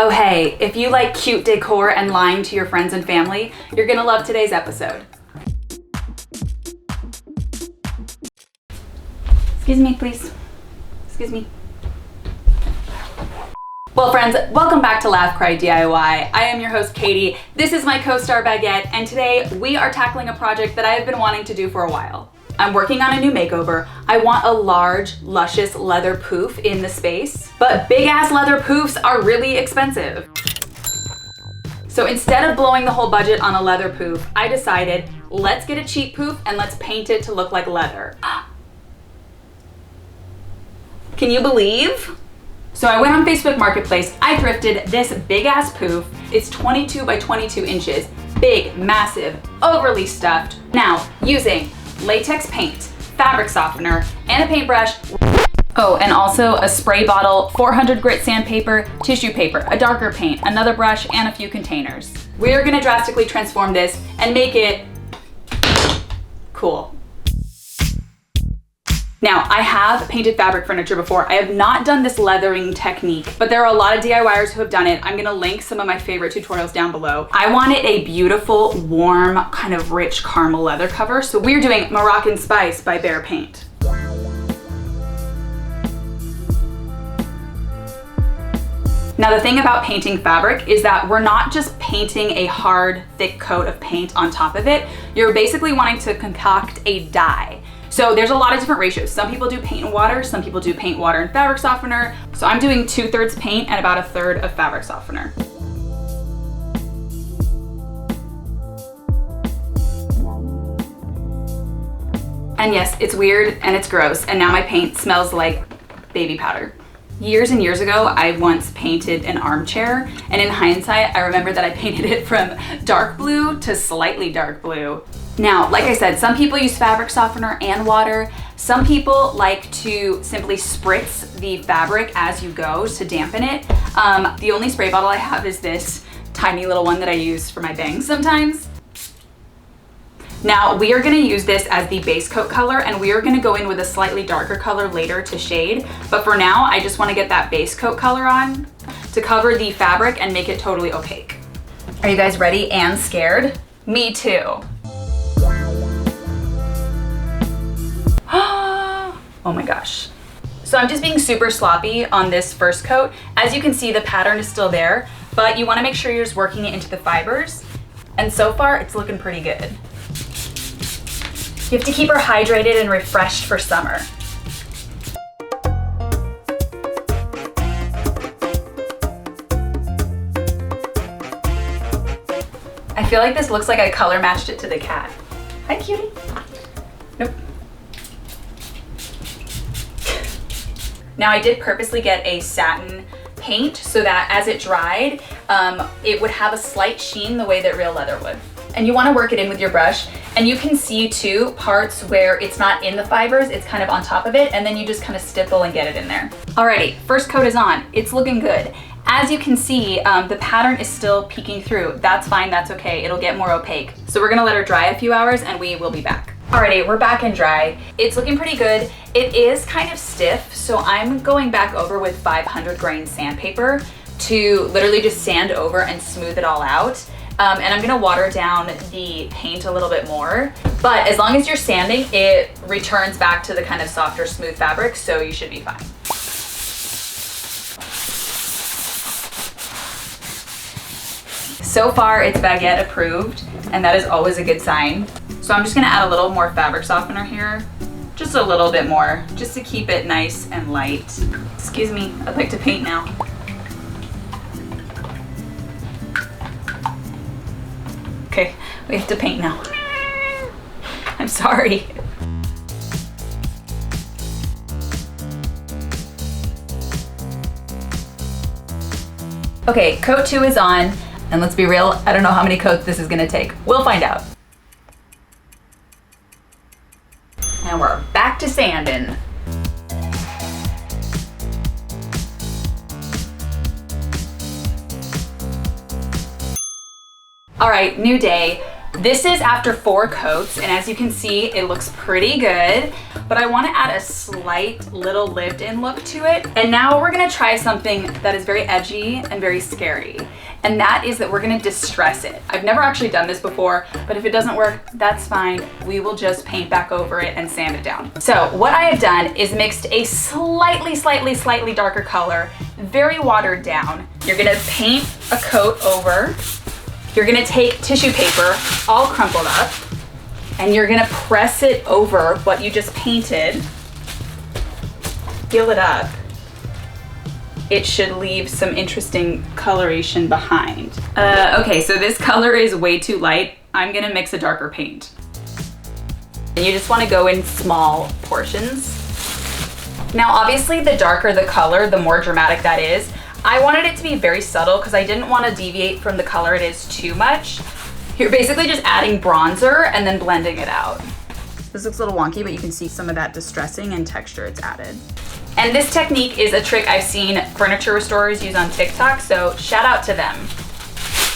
Oh hey, if you like cute decor and lying to your friends and family, you're gonna love today's episode. Excuse me, please. Excuse me. Well friends, welcome back to Laugh Cry DIY. I am your host Katie, this is my co-star Baguette, and today we are tackling a project that I have been wanting to do for a while. I'm working on a new makeover. I want a large, luscious leather poof in the space, but big ass leather poofs are really expensive. So instead of blowing the whole budget on a leather poof, I decided, let's get a cheap poof and let's paint it to look like leather. Can you believe? So I went on Facebook Marketplace, I thrifted this big ass poof. It's 22 by 22 inches, big, massive, overly stuffed. Now, using latex paint, fabric softener, and a paintbrush. Oh, and also a spray bottle, 400 grit sandpaper, tissue paper, a darker paint, another brush, and a few containers. We're gonna drastically transform this and make it cool. Now, I have painted fabric furniture before. I have not done this leathering technique, but there are a lot of DIYers who have done it. I'm gonna link some of my favorite tutorials down below. I wanted a beautiful, warm, kind of rich caramel leather cover, so we're doing Moroccan Spice by Behr paint. Now the thing about painting fabric is that we're not just painting a hard, thick coat of paint on top of it. You're basically wanting to concoct a dye. So there's a lot of different ratios. Some people do paint and water, some people do paint, water, and fabric softener. So I'm doing 2/3 paint and about 1/3 of fabric softener. And yes, it's weird and it's gross, and now my paint smells like baby powder. Years and years ago, I once painted an armchair, and in hindsight, I remember that I painted it from dark blue to slightly dark blue. Now, like I said, some people use fabric softener and water. Some people like to simply spritz the fabric as you go to dampen it. The only spray bottle I have is this tiny little one that I use for my bangs sometimes. Now, we are gonna use this as the base coat color, and we are gonna go in with a slightly darker color later to shade. But for now, I just wanna get that base coat color on to cover the fabric and make it totally opaque. Are you guys ready and scared? Me too. Oh my gosh. So I'm just being super sloppy on this first coat. As you can see, the pattern is still there, but you wanna make sure you're just working it into the fibers. And so far, it's looking pretty good. You have to keep her hydrated and refreshed for summer. I feel like this looks like I color matched it to the cat. Hi, cutie. Nope. Now I did purposely get a satin paint so that as it dried, it would have a slight sheen the way that real leather would. And you wanna work it in with your brush, and you can see too parts where it's not in the fibers, it's kind of on top of it, and then you just kind of stipple and get it in there. Alrighty, first coat is on. It's looking good. As you can see, the pattern is still peeking through. That's fine, that's okay. It'll get more opaque. So we're gonna let her dry a few hours and we will be back. Alrighty, we're back and dry. It's looking pretty good. It is kind of stiff, so I'm going back over with 500 grain sandpaper to literally just sand over and smooth it all out. And I'm gonna water down the paint a little bit more. But as long as you're sanding, it returns back to the kind of softer, smooth fabric, so you should be fine. So far, it's Baguette approved, and that is always a good sign. So I'm just gonna add a little more fabric softener here. Just a little bit more, just to keep it nice and light. Excuse me, I'd like to paint now. Okay, we have to paint now. I'm sorry. Okay, coat 2 is on, and let's be real, I don't know how many coats this is gonna take. We'll find out. And we're back to sanding. All right, new day. This is after 4 coats, and as you can see, it looks pretty good, but I want to add a slight little lived-in look to it. And now we're going to try something that is very edgy and very scary, and that is that we're going to distress it. I've never actually done this before, but if it doesn't work, that's fine. We will just paint back over it and sand it down. So what I have done is mixed a slightly darker color, very watered down. You're going to paint a coat over. You're gonna take tissue paper, all crumpled up, and you're gonna press it over what you just painted. Peel it up. It should leave some interesting coloration behind. Okay, so this color is way too light. I'm gonna mix a darker paint. And you just wanna go in small portions. Now, obviously, the darker the color, the more dramatic that is. I wanted it to be very subtle because I didn't want to deviate from the color it is too much. You're basically just adding bronzer and then blending it out. This looks a little wonky, but you can see some of that distressing and texture it's added. And this technique is a trick I've seen furniture restorers use on TikTok, so shout out to them.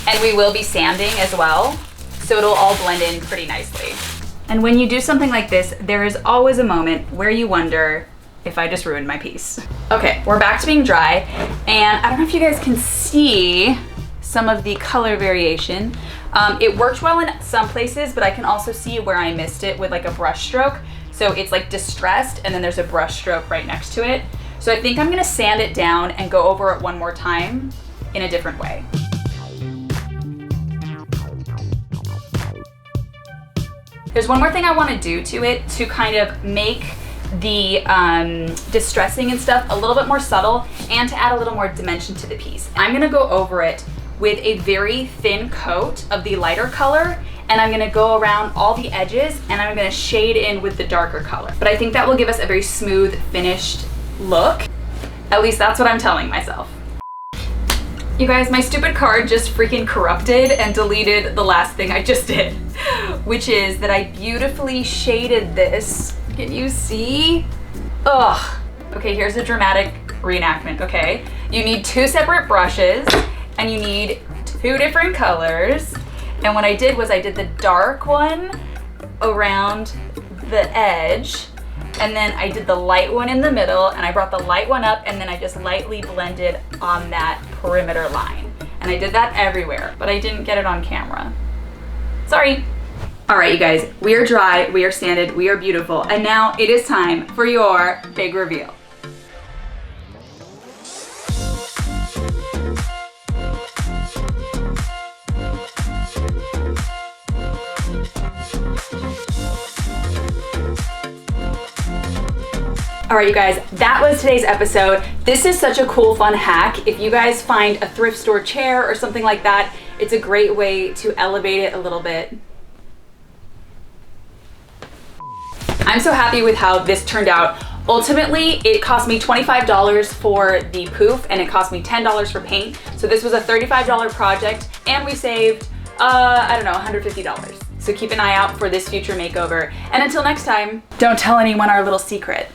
And we will be sanding as well, so it'll all blend in pretty nicely. And when you do something like this, there is always a moment where you wonder if I just ruined my piece. Okay, we're back to being dry, and I don't know if you guys can see some of the color variation. It worked well in some places, but I can also see where I missed it with like a brush stroke. So it's like distressed, and then there's a brush stroke right next to it. So I think I'm gonna sand it down and go over it one more time in a different way. There's one more thing I wanna do to it to kind of make the distressing and stuff a little bit more subtle and to add a little more dimension to the piece. I'm gonna go over it with a very thin coat of the lighter color, and I'm gonna go around all the edges and I'm gonna shade in with the darker color. But I think that will give us a very smooth, finished look. At least that's what I'm telling myself. You guys, my stupid card just freaking corrupted and deleted the last thing I just did, which is that I beautifully shaded this. Can you see? Ugh. Okay, here's a dramatic reenactment, okay? You need 2 separate brushes and you need 2 different colors. And what I did was I did the dark one around the edge, and then I did the light one in the middle, and I brought the light one up, and then I just lightly blended on that perimeter line. And I did that everywhere, but I didn't get it on camera. Sorry. All right, you guys, we are dry, we are sanded, we are beautiful, and now it is time for your big reveal. All right, you guys, that was today's episode. This is such a cool, fun hack. If you guys find a thrift store chair or something like that, it's a great way to elevate it a little bit. I'm so happy with how this turned out. Ultimately, it cost me $25 for the poof, and it cost me $10 for paint. So this was a $35 project, and we saved, I don't know, $150. So keep an eye out for this future makeover. And until next time, don't tell anyone our little secret.